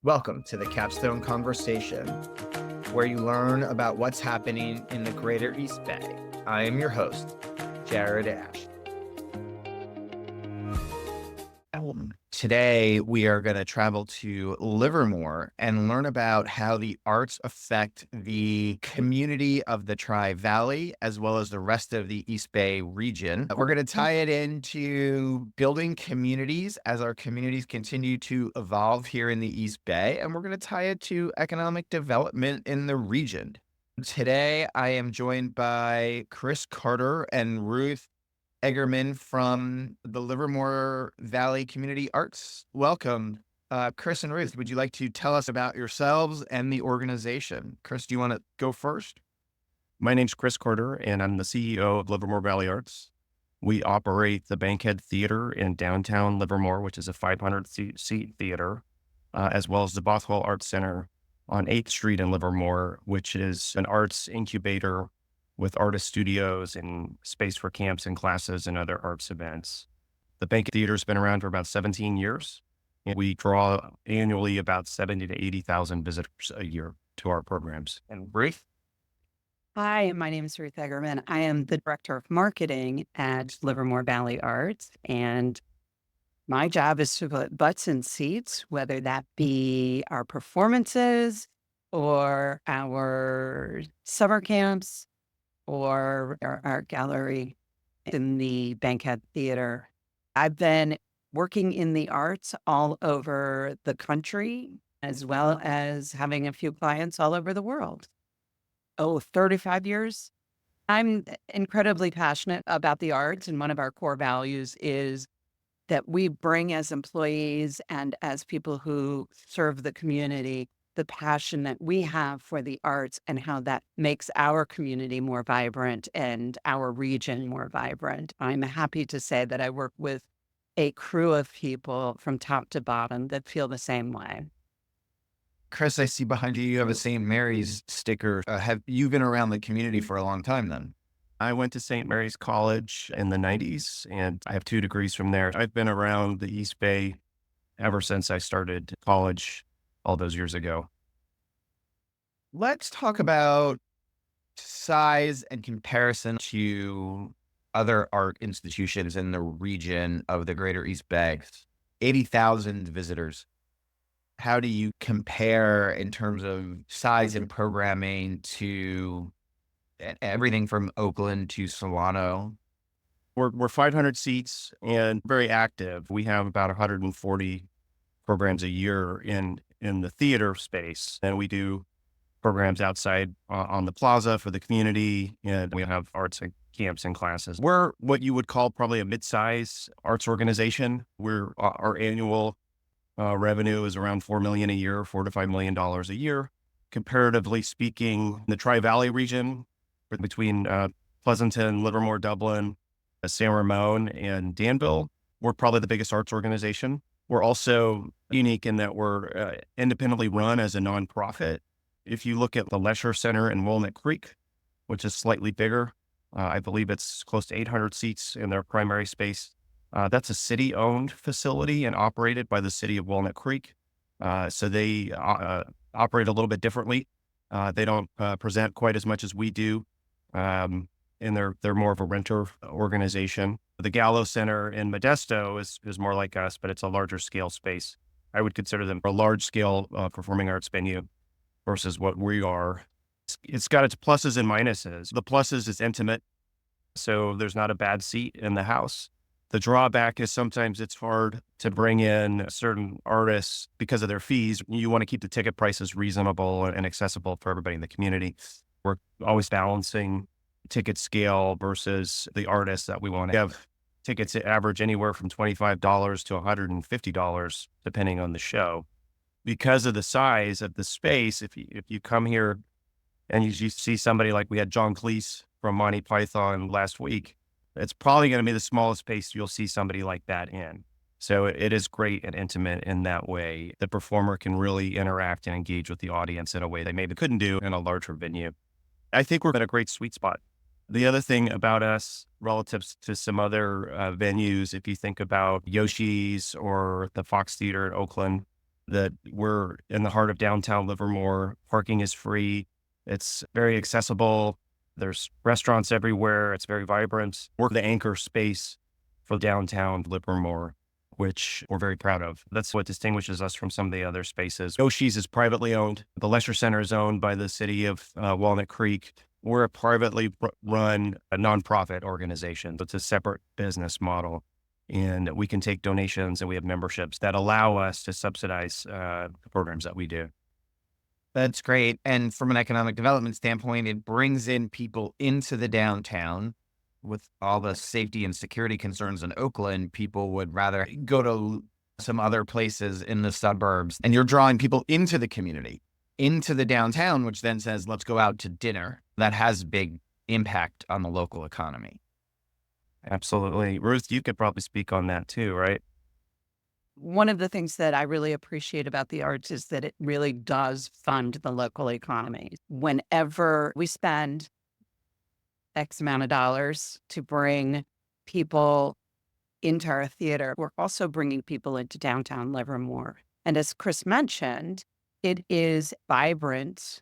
Welcome to the Capstone Conversation, where you learn about what's happening in the greater East Bay. I am your host, Jared Asch. Today, we are going to travel to Livermore and learn about how the arts affect the community of the Tri-Valley, as well as the rest of the East Bay region. We're going to tie it into building communities as our communities continue to evolve here in the East Bay, and we're going to tie it to economic development in the region. Today, I am joined by Chris Carter and Ruth Eggerman from the Livermore Valley Community Arts. Welcome, Chris and Ruth. Would you like to tell us about yourselves and the organization? Chris, do you want to go first? My name's Chris Carter, and I'm the CEO of Livermore Valley Arts. We operate the Bankhead Theater in downtown Livermore, which is a 500-seat theater, as well as the Boswell Arts Center on 8th Street in Livermore, which is an arts incubator with artist studios and space for camps and classes and other arts events. The Bankhead Theater has been around for about 17 years, and we draw annually about 70 to 80,000 visitors a year to our programs. And Ruth? Hi, my name is Ruth Eggerman. I am the Director of Marketing at Livermore Valley Arts, and my job is to put butts in seats, whether that be our performances or our summer camps or our art gallery in the Bankhead Theater. I've been working in the arts all over the country, as well as having a few clients all over the world. 35 years. I'm incredibly passionate about the arts, and one of our core values is that we bring as employees and as people who serve the community the passion that we have for the arts and how that makes our community more vibrant and our region more vibrant. I'm happy to say that I work with a crew of people from top to bottom that feel the same way. Chris, I see behind you, you have a St. Mary's sticker. Have you been around the community for a long time then? I went to St. Mary's College in the 90s, and I have 2 degrees from there. I've been around the East Bay ever since I started college all those years ago. Let's talk about size and comparison to other art institutions in the region of the greater East Bay. 80,000 visitors. How do you compare in terms of size and programming to everything from Oakland to Solano? We're 500 seats and very active. We have about 140 programs a year in the theater space, and we do programs outside on the plaza for the community, and we have arts and camps and classes. We're what you would call probably a mid-size arts organization. Our annual revenue is around $4 million a year, $4 to $5 million a year. Comparatively speaking, the Tri-Valley region, between Pleasanton, Livermore, Dublin, San Ramon, and Danville, we're probably the biggest arts organization. We're also unique in that we're independently run as a nonprofit. If you look at the Leisure Center in Walnut Creek, which is slightly bigger, I believe it's close to 800 seats in their primary space. That's a city-owned facility and operated by the city of Walnut Creek. So they operate a little bit differently. They don't present quite as much as we do, and they're more of a renter organization. The Gallo Center in Modesto is more like us, but it's a larger scale space. I would consider them a large-scale performing arts venue versus what we are. It's got its pluses and minuses. The pluses is intimate, so there's not a bad seat in the house. The drawback is sometimes it's hard to bring in certain artists because of their fees. You want to keep the ticket prices reasonable and accessible for everybody in the community. We're always balancing ticket scale versus the artists that we want to have. Tickets that average anywhere from $25 to $150, depending on the show. Because of the size of the space, if you come here and you see somebody like we had John Cleese from Monty Python last week, it's probably going to be the smallest space you'll see somebody like that in. So it is great and intimate in that way. The performer can really interact and engage with the audience in a way they maybe couldn't do in a larger venue. I think we're in a great sweet spot. The other thing about us relative to some other venues, if you think about Yoshi's or the Fox Theater in Oakland, that we're in the heart of downtown Livermore. Parking is free. It's very accessible. There's restaurants everywhere. It's very vibrant. We're the anchor space for downtown Livermore, which we're very proud of. That's what distinguishes us from some of the other spaces. Oshie's is privately owned. The Leisure Center is owned by the city of Walnut Creek. We're a privately run a nonprofit organization. It's a separate business model. And we can take donations, and we have memberships that allow us to subsidize the programs that we do. That's great. And from an economic development standpoint, it brings in people into the downtown. With all the safety and security concerns in Oakland, people would rather go to some other places in the suburbs. And you're drawing people into the community, into the downtown, which then says, let's go out to dinner. That has big impact on the local economy. Absolutely. Ruth, you could probably speak on that too, right? One of the things that I really appreciate about the arts is that it really does fund the local economy. Whenever we spend X amount of dollars to bring people into our theater, we're also bringing people into downtown Livermore. And as Chris mentioned, it is vibrant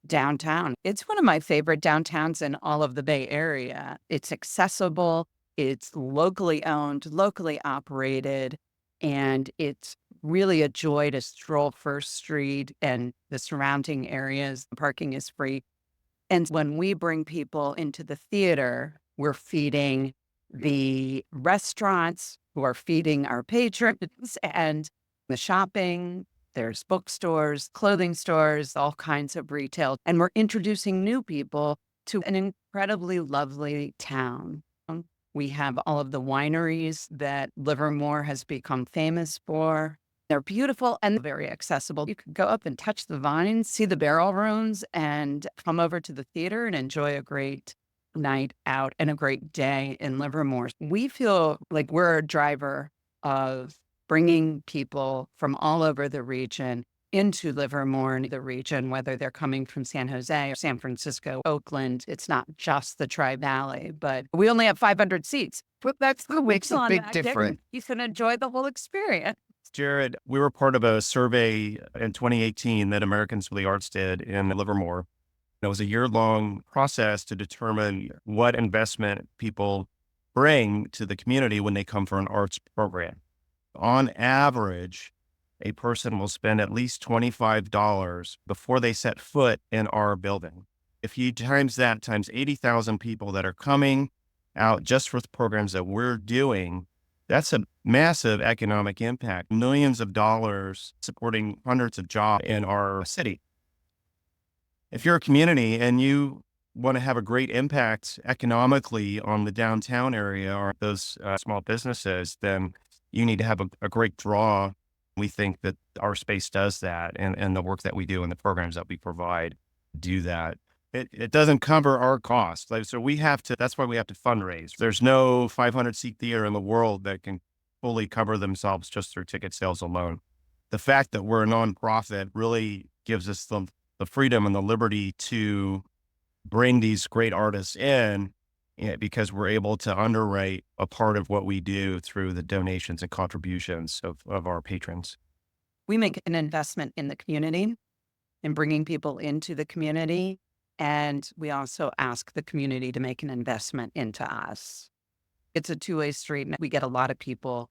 downtown. It's one of my favorite downtowns in all of the Bay Area. It's accessible, it's locally owned, locally operated, and it's really a joy to stroll First Street and the surrounding areas. Parking is free. And when we bring people into the theater, we're feeding the restaurants who are feeding our patrons and the shopping. There's bookstores, clothing stores, all kinds of retail. And we're introducing new people to an incredibly lovely town. We have all of the wineries that Livermore has become famous for. They're beautiful and very accessible. You can go up and touch the vines, see the barrel rooms, and come over to the theater and enjoy a great night out and a great day in Livermore. We feel like we're a driver of bringing people from all over the region into Livermore and the region, whether they're coming from San Jose or San Francisco, Oakland. It's not just the Tri-Valley, but we only have 500 seats. But that's the Makes a big difference. You can enjoy the whole experience. Jared, we were part of a survey in 2018 that Americans for the Arts did in Livermore. It was a year-long process to determine what investment people bring to the community when they come for an arts program. On average, a person will spend at least $25 before they set foot in our building. If you times that times 80,000 people that are coming out just for the programs that we're doing, that's a massive economic impact, millions of dollars supporting hundreds of jobs in our city. If you're a community and you want to have a great impact economically on the downtown area or those small businesses, then you need to have a great draw. We think that our space does that, and the work that we do and the programs that we provide do that. It doesn't cover our costs. So that's why we have to fundraise. There's no 500-seat theater in the world that can fully cover themselves just through ticket sales alone. The fact that we're a nonprofit really gives us the freedom and the liberty to bring these great artists in, because we're able to underwrite a part of what we do through the donations and contributions of our patrons. We make an investment in the community and bringing people into the community. And we also ask the community to make an investment into us. It's a two-way street. And we get a lot of people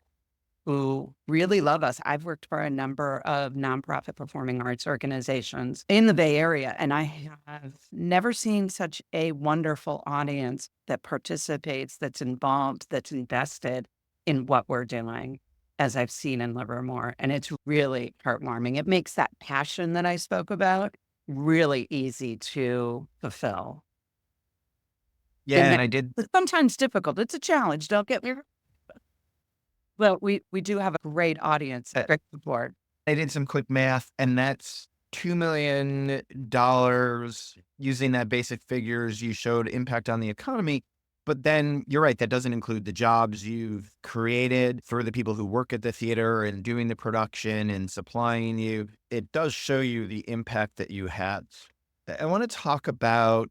who really love us. I've worked for a number of nonprofit performing arts organizations in the Bay Area, and I have never seen such a wonderful audience that participates, that's involved, that's invested in what we're doing, as I've seen in Livermore. And it's really heartwarming. It makes that passion that I spoke about really easy to fulfill. Yeah, and I did. It's sometimes difficult. It's a challenge. Don't get me wrong. Well, we do have a great audience, great support. I did some quick math, and that's $2 million using that basic figures you showed impact on the economy. But then you're right, that doesn't include the jobs you've created for the people who work at the theater and doing the production and supplying you. It does show you the impact that you had. I want to talk about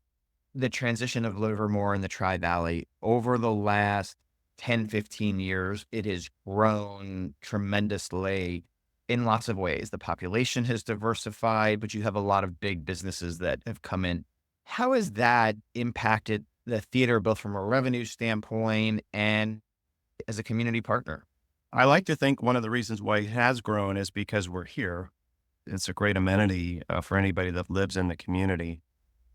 the transition of Livermore and the Tri-Valley over the last 10, 15 years. It has grown tremendously. in lots of ways. The population has diversified, but you have a lot of big businesses that have come in. How has that impacted the theater, both from a revenue standpoint and as a community partner? I like to think one of the reasons why it has grown is because we're here. It's a great amenity for anybody that lives in the community.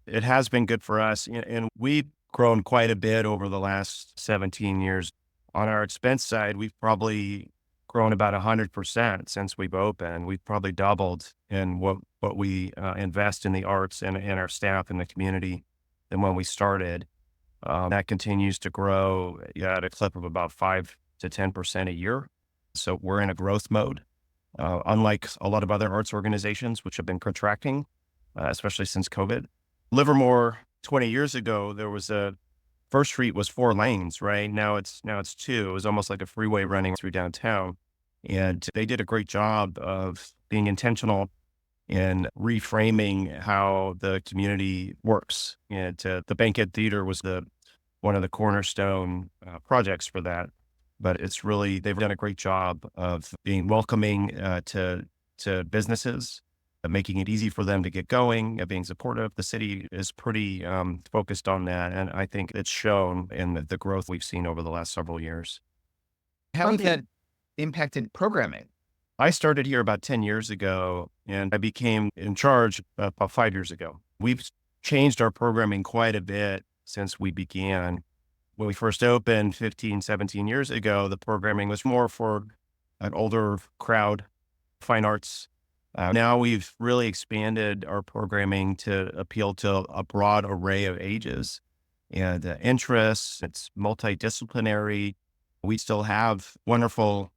It has been good for us, and we've grown quite a bit over the last 17 years. On our expense side, we've probably grown about 100% since we've opened. We've probably doubled in what we invest in the arts and our staff in the community than when we started. That continues to grow at a clip of about 5 to 10% a year. So we're in a growth mode, unlike a lot of other arts organizations, which have been contracting, especially since COVID. Livermore, 20 years ago, there was First Street was 4 lanes, right? Now it's two. It was almost like a freeway running through downtown. And they did a great job of being intentional in reframing how the community works. And the Bankhead Theater was one of the cornerstone projects for that. But they've done a great job of being welcoming to businesses, making it easy for them to get going, being supportive. The city is pretty focused on that. And I think it's shown in the growth we've seen over the last several years. How has that impacted programming? I started here about 10 years ago, and I became in charge about 5 years ago. We've changed our programming quite a bit since we began. When we first opened 15, 17 years ago, the programming was more for an older crowd, fine arts. Now we've really expanded our programming to appeal to a broad array of ages and interests. It's multidisciplinary. We still have wonderful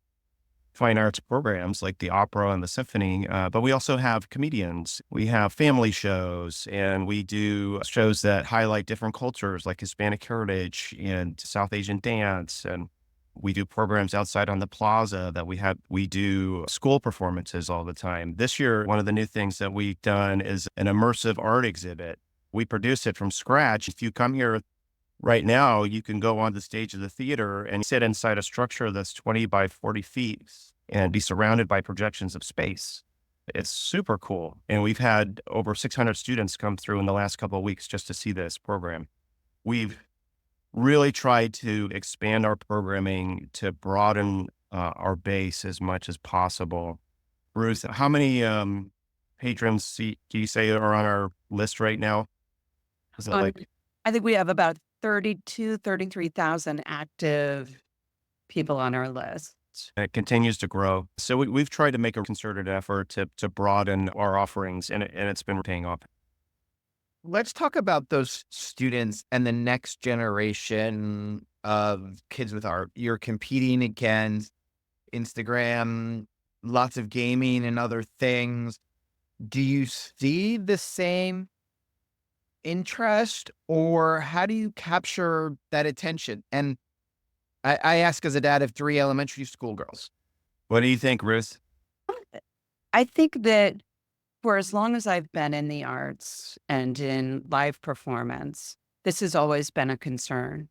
fine arts programs like the opera and the symphony, but we also have comedians. We have family shows, and we do shows that highlight different cultures like Hispanic heritage and South Asian dance. And we do programs outside on the plaza we do school performances all the time. This year, one of the new things that we've done is an immersive art exhibit. We produce it from scratch. If you come here right now, you can go on the stage of the theater and sit inside a structure that's 20 by 40 feet and be surrounded by projections of space. It's super cool. And we've had over 600 students come through in the last couple of weeks just to see this program. We've really tried to expand our programming to broaden our base as much as possible. Ruth, how many patrons do you say are on our list right now? Is it Um, like I think we have about 33,000 active people on our list. it continues to grow? So we've tried to make a concerted effort to broaden our offerings, and it's been paying off. Let's talk about those students and the next generation of kids with art. You're competing against Instagram, lots of gaming and other things. Do you see the same interest, or how do you capture that attention? And I ask as a dad of 3 elementary school girls. What do you think, Ruth? I think that for as long as I've been in the arts and in live performance, this has always been a concern.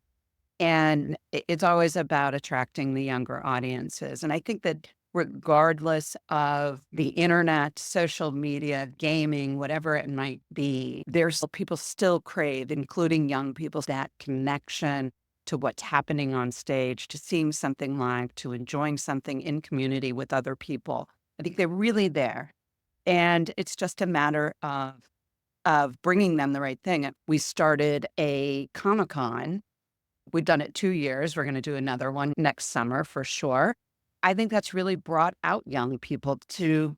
And it's always about attracting the younger audiences. And I think that regardless of the internet, social media, gaming, whatever it might be, people still crave, including young people, that connection to what's happening on stage, to seeing something live, to enjoying something in community with other people. I think they're really there. And it's just a matter of bringing them the right thing. We started a Comic-Con. We've done it 2 years. We're going to do another one next summer for sure. I think that's really brought out young people to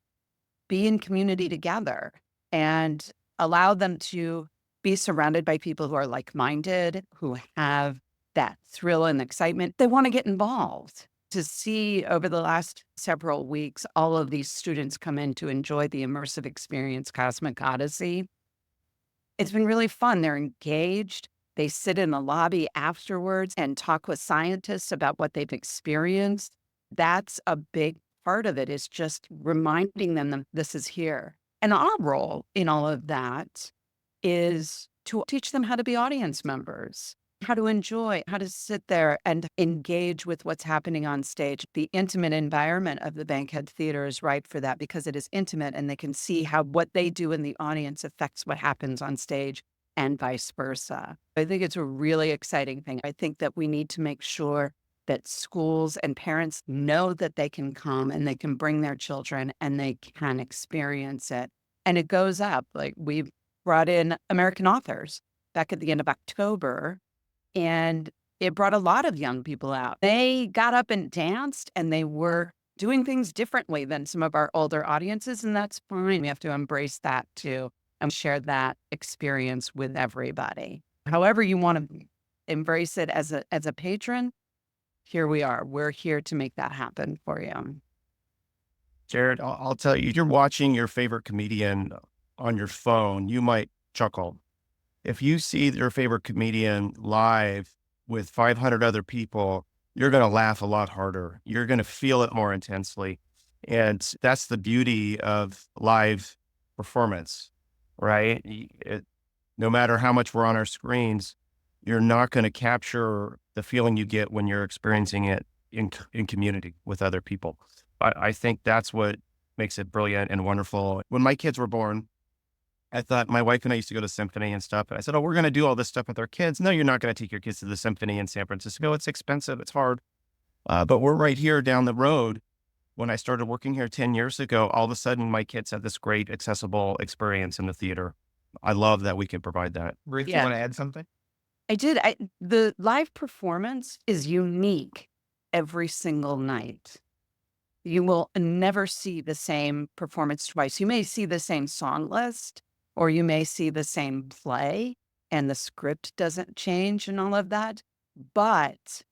be in community together and allow them to be surrounded by people who are like-minded, who have that thrill and excitement. They want to get involved. To see over the last several weeks, all of these students come in to enjoy the immersive experience, Cosmic Odyssey. It's been really fun. They're engaged. They sit in the lobby afterwards and talk with scientists about what they've experienced. That's a big part of it, is just reminding them that this is here. And our role in all of that is to teach them how to be audience members. how to enjoy, how to sit there and engage with what's happening on stage. The intimate environment of the Bankhead Theater is right for that because it is intimate and they can see how what they do in the audience affects what happens on stage and vice versa. I think it's a really exciting thing. I think that we need to make sure that schools and parents know that they can come and they can bring their children and they can experience it. And it goes up. Like we brought in American authors back at the end of October, and it brought a lot of young people out. They got up and danced and they were doing things differently than some of our older audiences, and that's fine. We have to embrace that too and share that experience with everybody. However you want to embrace it as a patron, here we are. We're here to make that happen for you. Jared, I'll tell you, you're watching your favorite comedian on your phone, you might chuckle. If you see your favorite comedian live with 500 other people, you're going to laugh a lot harder. You're going to feel it more intensely. And that's the beauty of live performance, right? No matter how much we're on our screens, you're not going to capture the feeling you get when you're experiencing it in community with other people. I think that's what makes it brilliant and wonderful. When my kids were born, I thought my wife and I used to go to symphony and stuff. And I said, oh, we're going to do all this stuff with our kids. No, you're not going to take your kids to the symphony in San Francisco. It's expensive. It's hard. But we're right here down the road. When I started working here 10 years ago, all of a sudden my kids have this great accessible experience in the theater. I love that we can provide that. Ruth, you Yeah. want to add something? I did. The live performance is unique every single night. You will never see the same performance twice. You may see the same song list, or you may see the same play, and the script doesn't change and all of that. But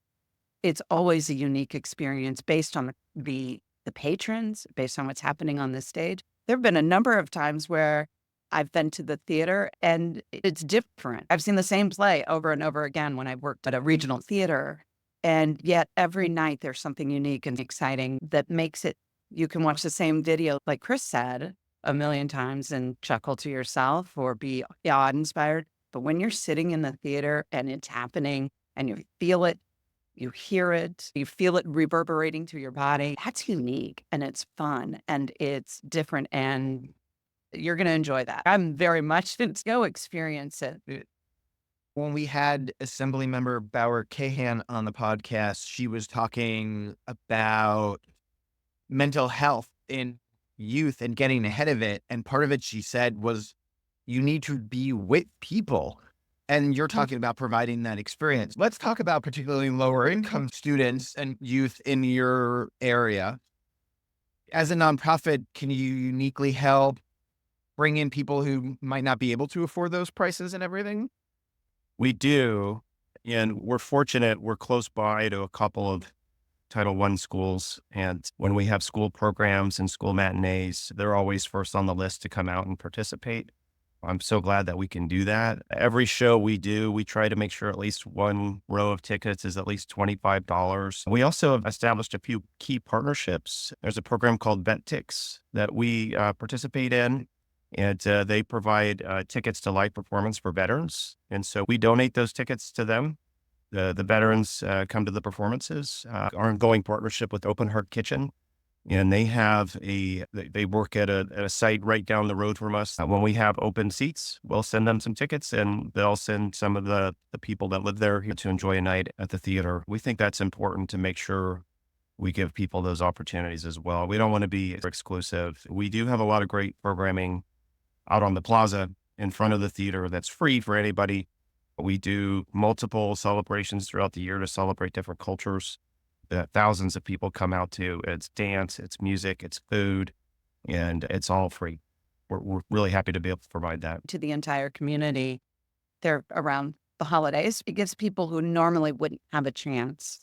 it's always a unique experience based on the patrons, based on what's happening on the stage. There have been a number of times where I've been to the theater and it's different. I've seen the same play over and over again when I worked at a regional theater. And yet every night there's something unique and exciting that makes it, you can watch the same video, like Chris said, a million times and chuckle to yourself or be awe-inspired. But when you're sitting in the theater and it's happening and you feel it, you hear it, you feel it reverberating through your body, that's unique and it's fun and it's different and you're going to enjoy that. I'm very much to go experience it. When we had Assemblymember Bauer Cahan on the podcast, she was talking about mental health in youth and getting ahead of it. And part of it, she said, was you need to be with people. And you're talking about providing that experience. Let's talk about particularly lower income students and youth in your area. As a nonprofit, can you uniquely help bring in people who might not be able to afford those prices and everything? We do. And we're fortunate. We're close by to a couple of Title I schools. And when we have school programs and school matinees, they're always first on the list to come out and participate. I'm so glad that we can do that. Every show we do, we try to make sure at least one row of tickets is at least $25. We also have established a few key partnerships. There's a program called VetTix that we participate in, and they provide tickets to live performance for veterans. And so we donate those tickets to them. The veterans come to the performances. Our ongoing partnership with Open Heart Kitchen. And they have they work at a site right down the road from us. When we have open seats, we'll send them some tickets and they'll send some of the people that live there here to enjoy a night at the theater. We think that's important to make sure we give people those opportunities as well. We don't want to be exclusive. We do have a lot of great programming out on the plaza in front of the theater that's free for anybody. We do multiple celebrations throughout the year to celebrate different cultures that thousands of people come out to. It's dance, it's music, it's food, and it's all free. We're really happy to be able to provide that to the entire community. They're around the holidays. It gives people who normally wouldn't have a chance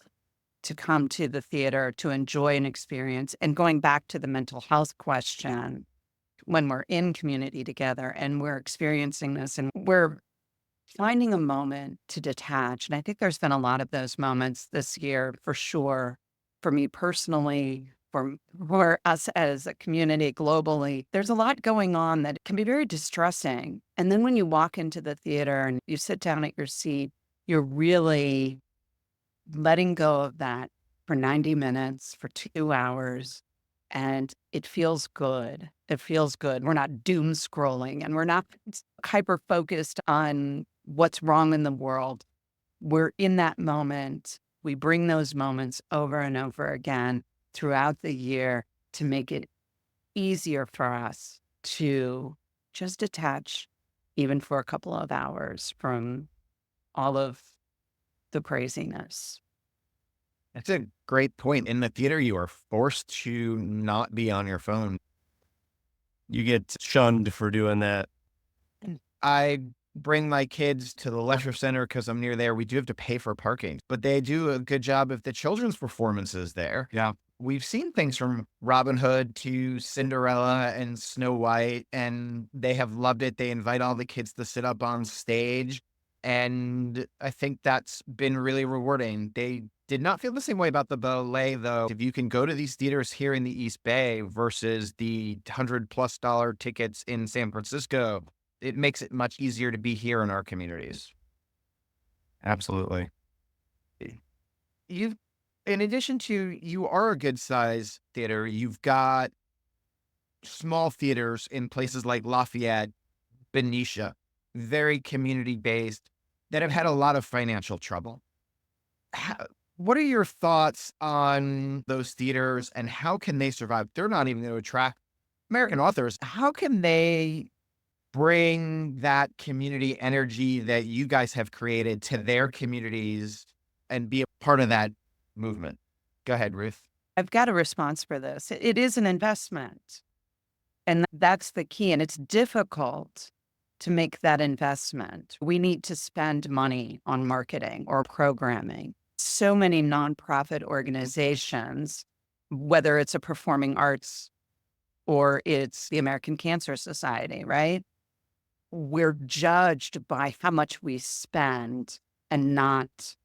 to come to the theater to enjoy an experience. And going back to the mental health question, when we're in community together and we're experiencing this and we're finding a moment to detach. And I think there's been a lot of those moments this year for sure, for me personally, for us as a community globally. There's a lot going on that can be very distressing. And then when you walk into the theater and you sit down at your seat, you're really letting go of that for 90 minutes, for 2 hours, and it feels good. It feels good. We're not doom scrolling and we're not hyper focused on what's wrong in the world. We're in that moment. We bring those moments over and over again throughout the year to make it easier for us to just detach, even for a couple of hours, from all of the craziness. That's a great point. In the theater, you are forced to not be on your phone. You get shunned for doing that. I bring my kids to the leisure center because I'm near there. We do have to pay for parking, but they do a good job of the children's performances there. Yeah. We've seen things from Robin Hood to Cinderella and Snow White, and they have loved it. They invite all the kids to sit up on stage, and I think that's been really rewarding. They did not feel the same way about the ballet, though. If you can go to these theaters here in the East Bay versus the $100+ tickets in San Francisco, it makes it much easier to be here in our communities. Absolutely. You've, in addition to, you are a good size theater, you've got small theaters in places like Lafayette, Benicia, very community based, that have had a lot of financial trouble. What are your thoughts on those theaters and how can they survive? They're not even going to attract American authors. How can they bring that community energy that you guys have created to their communities and be a part of that movement? Go ahead, Ruth. I've got a response for this. It is an investment, and that's the key. And it's difficult to make that investment. We need to spend money on marketing or programming. So many nonprofit organizations, whether it's a performing arts or it's the American Cancer Society, right? We're judged by how much we spend and not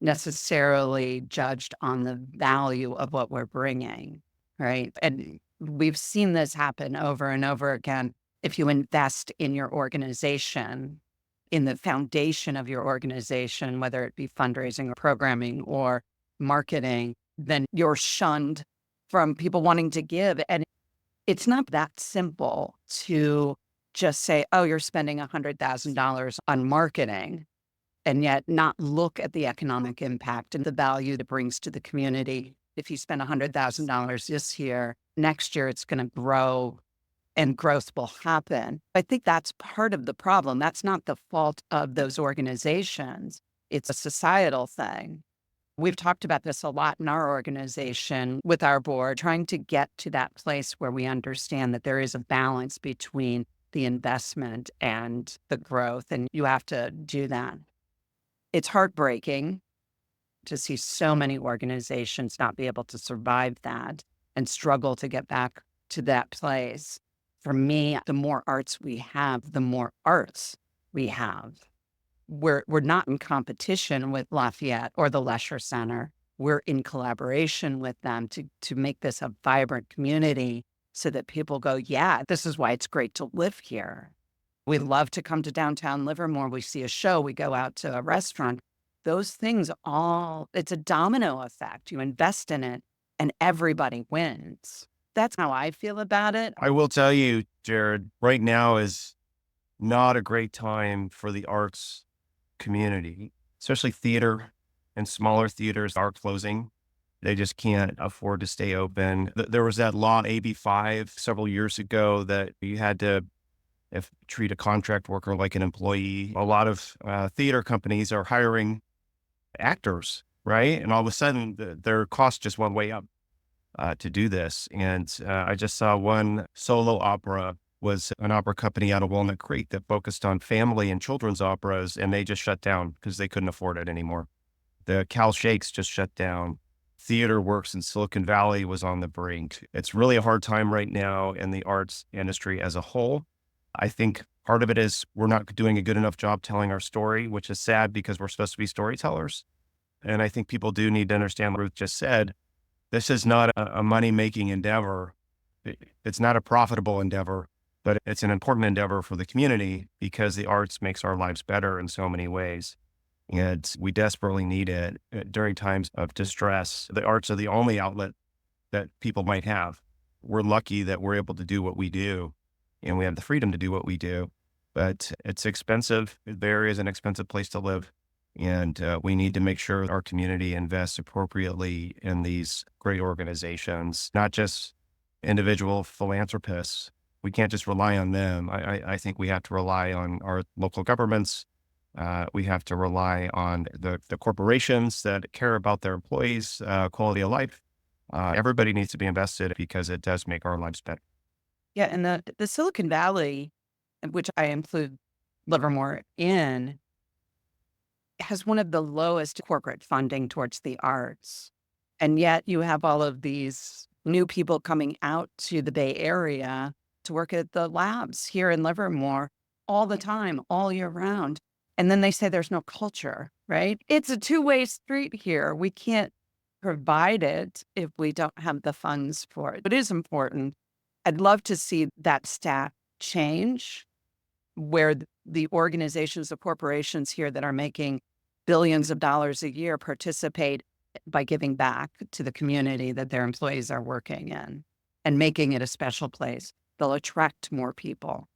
necessarily judged on the value of what we're bringing, right? And we've seen this happen over and over again. If you invest in your organization, in the foundation of your organization, whether it be fundraising or programming or marketing, then you're shunned from people wanting to give. And it's not that simple to just say, oh, you're spending $100,000 on marketing and yet not look at the economic impact and the value it brings to the community. If you spend $100,000 this year, next year it's going to grow and growth will happen. I think that's part of the problem. That's not the fault of those organizations. It's a societal thing. We've talked about this a lot in our organization with our board, trying to get to that place where we understand that there is a balance between the investment and the growth, and you have to do that. It's heartbreaking to see so many organizations not be able to survive that and struggle to get back to that place. For me, the more arts we have, the more arts we have. We're not in competition with Lafayette or the Leisure Center. We're in collaboration with them to make this a vibrant community so that people go, yeah, this is why it's great to live here. We love to come to downtown Livermore. We see a show, we go out to a restaurant. Those things all, it's a domino effect. You invest in it and everybody wins. That's how I feel about it. I will tell you, Jared, right now is not a great time for the arts community, especially theater and smaller theaters are closing. They just can't afford to stay open. There was that law, AB5, several years ago that you had to treat a contract worker like an employee. A lot of theater companies are hiring actors, right? And all of a sudden, their costs just went way up to do this. And I just saw one solo opera was an opera company out of Walnut Creek that focused on family and children's operas, and they just shut down because they couldn't afford it anymore. The Cal Shakes just shut down. Theater Works in Silicon Valley was on the brink. It's really a hard time right now in the arts industry as a whole. I think part of it is we're not doing a good enough job telling our story, which is sad because we're supposed to be storytellers. And I think people do need to understand what Ruth just said. This is not a money-making endeavor. It's not a profitable endeavor, but it's an important endeavor for the community because the arts makes our lives better in so many ways. and we desperately need it during times of distress. The arts are the only outlet that people might have. We're lucky that we're able to do what we do, and we have the freedom to do what we do, but it's expensive. The area is an expensive place to live. And we need to make sure our community invests appropriately in these great organizations, not just individual philanthropists. We can't just rely on them. I think we have to rely on our local governments. We have to rely on the corporations that care about their employees' quality of life. Everybody needs to be invested because it does make our lives better. Yeah, and the Silicon Valley, which I include Livermore in, has one of the lowest corporate funding towards the arts. And yet you have all of these new people coming out to the Bay Area to work at the labs here in Livermore all the time, all year round. And then they say there's no culture, right? It's a two-way street here. We can't provide it if we don't have the funds for it. It is important. I'd love to see that stat change where the organizations, the corporations here that are making billions of dollars a year participate by giving back to the community that their employees are working in and making it a special place. They'll attract more people.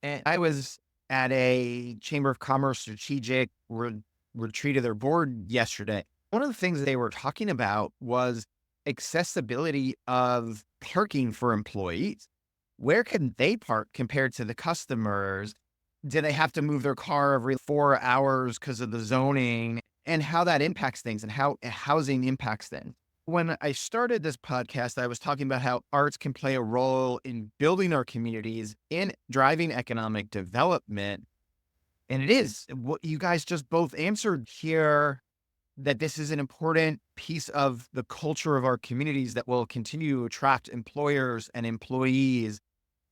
And I was at a Chamber of Commerce strategic retreat of their board yesterday. One of the things they were talking about was accessibility of parking for employees. Where can they park compared to the customers? Do they have to move their car every 4 hours because of the zoning, and how that impacts things and how housing impacts things? When I started this podcast, I was talking about how arts can play a role in building our communities, in driving economic development. And it is what you guys just both answered here, that this is an important piece of the culture of our communities that will continue to attract employers and employees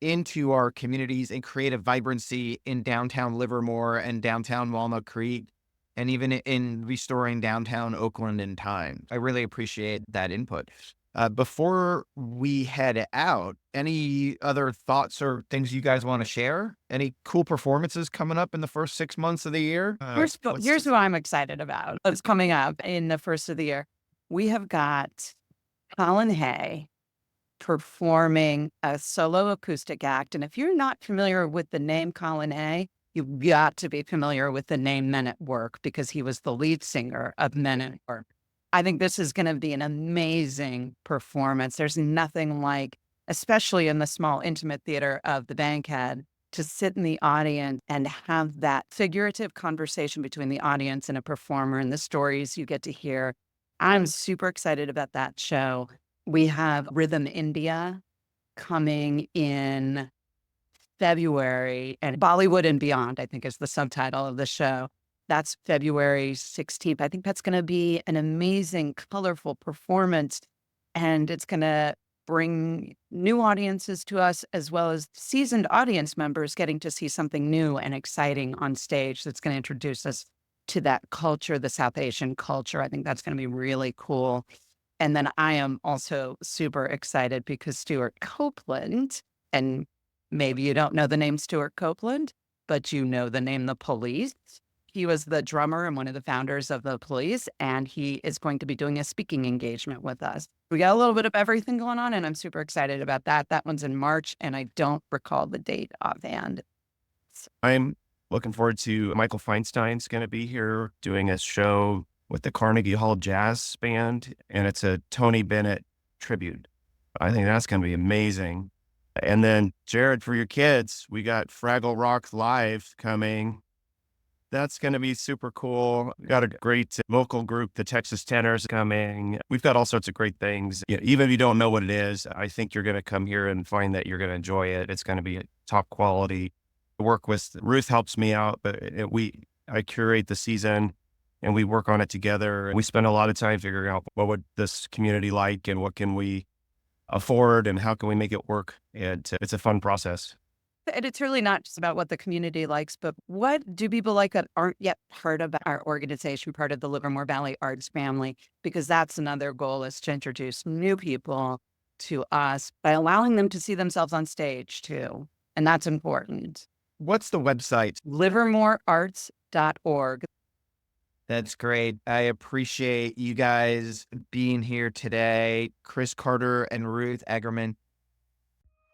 into our communities and create a vibrancy in downtown Livermore and downtown Walnut Creek, and even in restoring downtown Oakland in time. I really appreciate that input. Before we head out, any other thoughts or things you guys want to share? Any cool performances coming up in the first 6 months of the year? Here's who I'm excited about. It's coming up in the first of the year. We have got Colin Hay performing a solo acoustic act. And if you're not familiar with the name Colin Hay, you've got to be familiar with the name Men at Work, because he was the lead singer of Men at Work. I think this is going to be an amazing performance. There's nothing like, especially in the small intimate theater of the Bankhead, to sit in the audience and have that figurative conversation between the audience and a performer and the stories you get to hear. I'm super excited about that show. We have Rhythm India coming in February, and Bollywood and Beyond, I think, is the subtitle of the show. That's February 16th. I think that's going to be an amazing, colorful performance, and it's going to bring new audiences to us, as well as seasoned audience members getting to see something new and exciting on stage that's going to introduce us to that culture, the South Asian culture. I think that's going to be really cool. And then I am also super excited because Stuart Copeland, and maybe you don't know the name Stuart Copeland, but you know the name The Police. He was the drummer and one of the founders of The Police, and he is going to be doing a speaking engagement with us. We got a little bit of everything going on, and I'm super excited about that. That one's in March, and I don't recall the date offhand. I'm looking forward to Michael Feinstein's going to be here doing a show with the Carnegie Hall Jazz Band, and it's a Tony Bennett tribute. I think that's going to be amazing. And then Jared, for your kids, we got Fraggle Rock Live coming. That's going to be super cool. We got a great vocal group, the Texas Tenors, coming. We've got all sorts of great things. Even if you don't know what it is, I think you're going to come here and find that you're going to enjoy it. It's going to be top quality. Work with Ruth helps me out, but I curate the season and we work on it together. We spend a lot of time figuring out what would this community like and what can we afford and how can we make it work. And it's a fun process. And it's really not just about what the community likes, but what do people like that aren't yet part of our organization, part of the Livermore Valley Arts family? Because that's another goal, is to introduce new people to us by allowing them to see themselves on stage too. And that's important. What's the website? livermorearts.org. That's great. I appreciate you guys being here today. Chris Carter and Ruth Eggerman.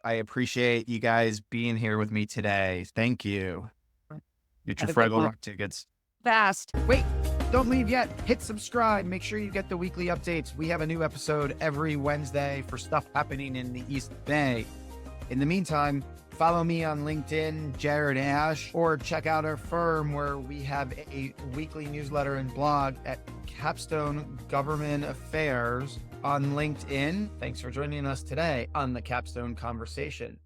I appreciate you guys being here with me today. Thank you. Get Have your a good Fraggle one. Rock tickets. Fast. Wait, don't leave yet. Hit subscribe. Make sure you get the weekly updates. We have a new episode every Wednesday for stuff happening in the East Bay. In the meantime, follow me on LinkedIn, Jared Asch, or check out our firm where we have a weekly newsletter and blog at Capstone Government Affairs on LinkedIn. Thanks for joining us today on the Capstone Conversation.